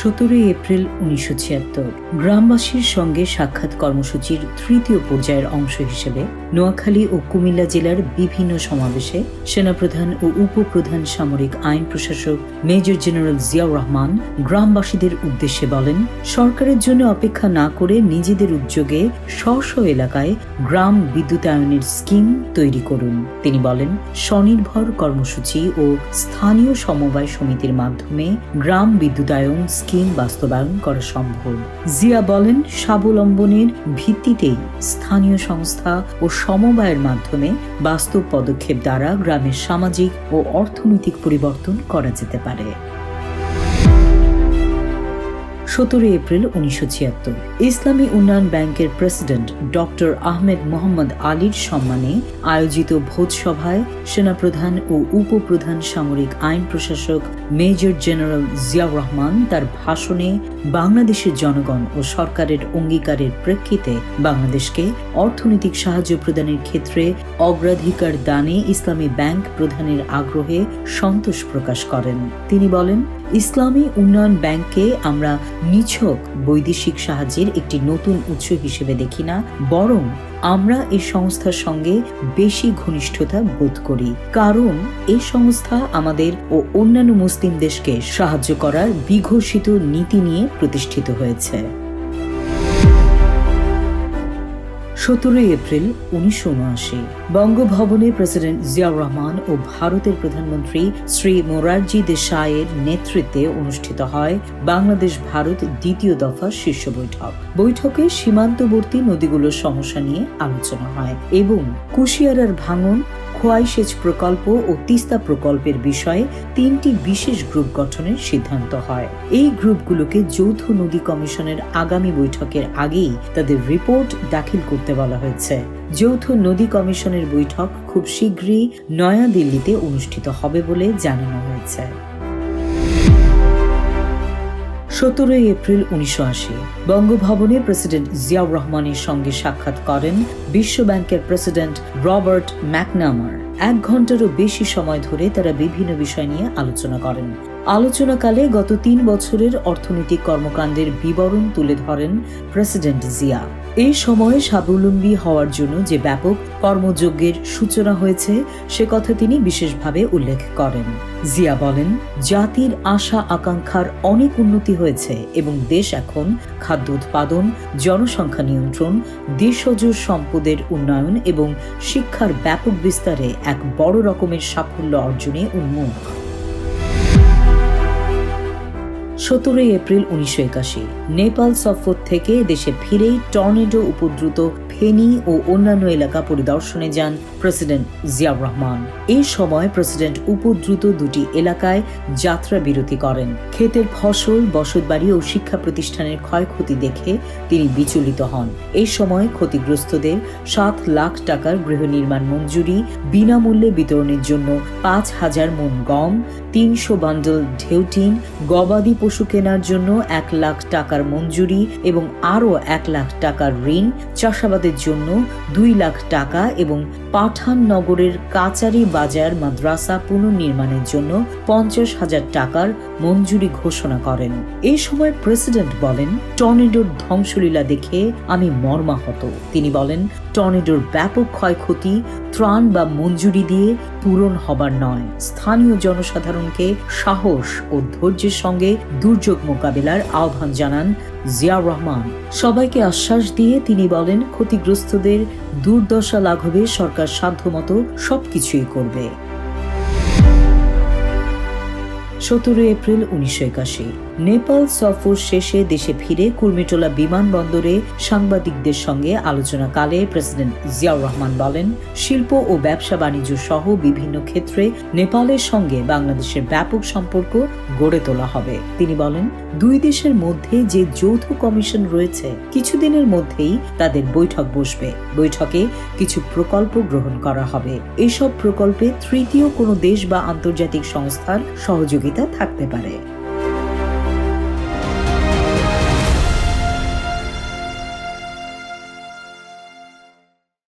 17 April 1976 গ্রামবাসীর সঙ্গে সাক্ষাৎ কর্মসূচির তৃতীয় পর্যায়ের অংশ হিসেবে নোয়াখালী ও কুমিল্লা জেলার বিভিন্ন সমাবেশে সেনাপ্রধান ও উপপ্রধান সামরিক আইন প্রশাসক মেজর জেনারেল জিয়াউর রহমান গ্রামবাসীদের উদ্দেশ্যে বলেন, সরকারের জন্য অপেক্ষা না করে নিজেদের উদ্যোগে স্ব এলাকায় গ্রাম বিদ্যুতায়নের স্কিম তৈরি করুন। তিনি বলেন, স্বনির্ভর কর্মসূচি ও স্থানীয় সমবায় সমিতির মাধ্যমে গ্রাম বিদ্যুতায়ন স্কিম বাস্তবায়ন করা সম্ভব। জিয়া বলেন, স্বাবলম্বনের ভিত্তিতেই স্থানীয় সংস্থা ও সমবায়ের মাধ্যমে বাস্তব পদক্ষেপ দ্বারা গ্রামের সামাজিক ও অর্থনৈতিক পরিবর্তন করা যেতে পারে। 17 এপ্রিল 1976 ইসলামী উন্নয়ন ব্যাংকের প্রেসিডেন্ট ডক্টর আহমেদ মোহাম্মদ আলীর সম্মানে আয়োজিত ভোজসভায় সেনাপ্রধান ও উপপ্রধান সামরিক আইন প্রশাসক মেজর জেনারেল জিয়াউর রহমান তার ভাষণে বাংলাদেশের জনগণ ও সরকারের অঙ্গীকারের প্রেক্ষিতে বাংলাদেশকে অর্থনৈতিক সাহায্য প্রদানের ক্ষেত্রে অগ্রাধিকার দানে ইসলামী ব্যাংক প্রধানের আগ্রহে সন্তোষ প্রকাশ করেন। তিনি বলেন, ইসলামী উন্নয়ন ব্যাংককে আমরা নিছক বৈদেশিক সাহায্যের একটি নতুন উৎস হিসেবে দেখি না, বরং আমরা এই সংস্থার সঙ্গে বেশি ঘনিষ্ঠতা বোধ করি, কারণ এই সংস্থা আমাদের ও অন্যান্য মুসলিম দেশকে সাহায্য করার বিঘোষিত নীতি নিয়ে প্রতিষ্ঠিত হয়েছে। 17 এপ্রিল 1979 বঙ্গভবনে প্রেসিডেন্ট জিয়াউর রহমান ও ভারতের প্রধানমন্ত্রী শ্রী মোরারজি দেশাইয়ের নেতৃত্বে অনুষ্ঠিত হয় বাংলাদেশ ভারত দ্বিতীয় দফা শীর্ষ বৈঠক। বৈঠকে সীমান্তবর্তী নদীগুলোর সমস্যা নিয়ে আলোচনা হয় এবং কুশিয়ারার ভাঙন, খোয়াই সেচ প্রকল্প ও তিস্তা প্রকল্পের বিষয়ে 3টি বিশেষ গ্রুপ গঠনের সিদ্ধান্ত হয়। এই গ্রুপগুলোকে যৌথ নদী কমিশনের আগামী বৈঠকের আগেই তাদের রিপোর্ট দাখিল করতে বলা হয়েছে। যৌথ নদী কমিশনের বৈঠক খুব শীঘ্রই নয়াদিল্লিতে অনুষ্ঠিত হবে বলে জানানো হয়েছে। 17 এপ্রিল 1980 বঙ্গভবনে প্রেসিডেন্ট জিয়াউর রহমানের সঙ্গে সাক্ষাৎ করেন বিশ্ব ব্যাংকের প্রেসিডেন্ট রবার্ট ম্যাকনামার। 1 ঘন্টারও বেশি সময় ধরে তারা বিভিন্ন বিষয় নিয়ে আলোচনা করেন। আলোচনাকালে গত 3 বছরের অর্থনৈতিক কর্মকাণ্ডের বিবরণ তুলে ধরেন প্রেসিডেন্ট জিয়া। এই সময়ে স্বাবলম্বী হওয়ার জন্য যে ব্যাপক কর্মযজ্ঞের সূচনা হয়েছে সে কথা তিনি বিশেষভাবে উল্লেখ করেন। জিয়া বলেন, জাতির আশা আকাঙ্ক্ষার অনেক উন্নতি হয়েছে এবং দেশ এখন খাদ্য উৎপাদন, জনসংখ্যা নিয়ন্ত্রণ, দেশজ সম্পদের উন্নয়ন এবং শিক্ষার ব্যাপক বিস্তারে এক বড় রকমের সাফল্য অর্জনে উন্মুখ। 17 এপ্রিল 1981 নেপাল সফর থেকে দেশে ফিরেই টর্নেডো উপদ্রুত ফেনী ও অন্যান্য এলাকা পরিদর্শনে যান প্রেসিডেন্ট জিয়াউর রহমান। এই সময় প্রেসিডেন্ট উপদ্রুত 2টি এলাকায় যাত্রা বিরতি করেন। ক্ষেতের ফসল, বসতবাড়ি ও শিক্ষা প্রতিষ্ঠানের ক্ষয়ক্ষতি দেখে তিনি বিচলিত হন। এই সময় ক্ষতিগ্রস্তদের 7 লাখ টাকার গৃহ নির্মাণ মঞ্জুরি, বিনামূল্যে বিতরণের জন্য 5,000 মণ গম, 300 বান্ডেল ঢেউটিন, গবাদি পশু কেনার জন্য 1 লাখ টাকার মঞ্জুরি এবং আরও 1 লাখ টাকার ঋণ, চাষাবাদের জন্য 2 লাখ টাকা এবং পাঠাননগরের কাচারি বাজার মাদ্রাসা পুনর্নির্মাণের জন্য 50,000 টাকার মঞ্জুরি ঘোষণা করেন। এই সময় প্রেসিডেন্ট বলেন, টর্নেডোর ধ্বংসলীলা দেখে আমি মর্মাহত। তিনি বলেন, টর্নেডোর ব্যাপক ক্ষয়ক্ষতি ত্রাণ বা মঞ্জুরি দিয়ে পূরণ হবার নয়। স্থানীয় জনসাধারণকে সাহস ও ধৈর্যের সঙ্গে দুর্যোগ মোকাবিলার আহ্বান জানান জিয়াউর রহমান। সবাইকে আশ্বাস দিয়ে তিনি বলেন, ক্ষতিগ্রস্তদের দুর্দশা লাঘবে সরকার সাধ্যমতো সবকিছুই করবে। 17 এপ্রিল 1981 নেপাল সফর শেষে দেশে ফিরে কুর্মিটোলা বিমানবন্দরে সাংবাদিকদের সঙ্গে আলোচনাকালে প্রেসিডেন্ট জিয়াউর রহমান বলেন, শিল্প ও ব্যবসা বাণিজ্য সহ বিভিন্ন ক্ষেত্রে নেপালের সঙ্গে বাংলাদেশের ব্যাপক সম্পর্ক গড়ে তোলা হবে। তিনি বলেন, 2 দেশের মধ্যে যে যৌথ কমিশন রয়েছে কিছুদিনের মধ্যেই তাদের বৈঠক বসবে। বৈঠকে কিছু প্রকল্প গ্রহণ করা হবে। এসব প্রকল্পে তৃতীয় কোনো দেশ বা আন্তর্জাতিক সংস্থার সহযোগিতা থাকতে পারে।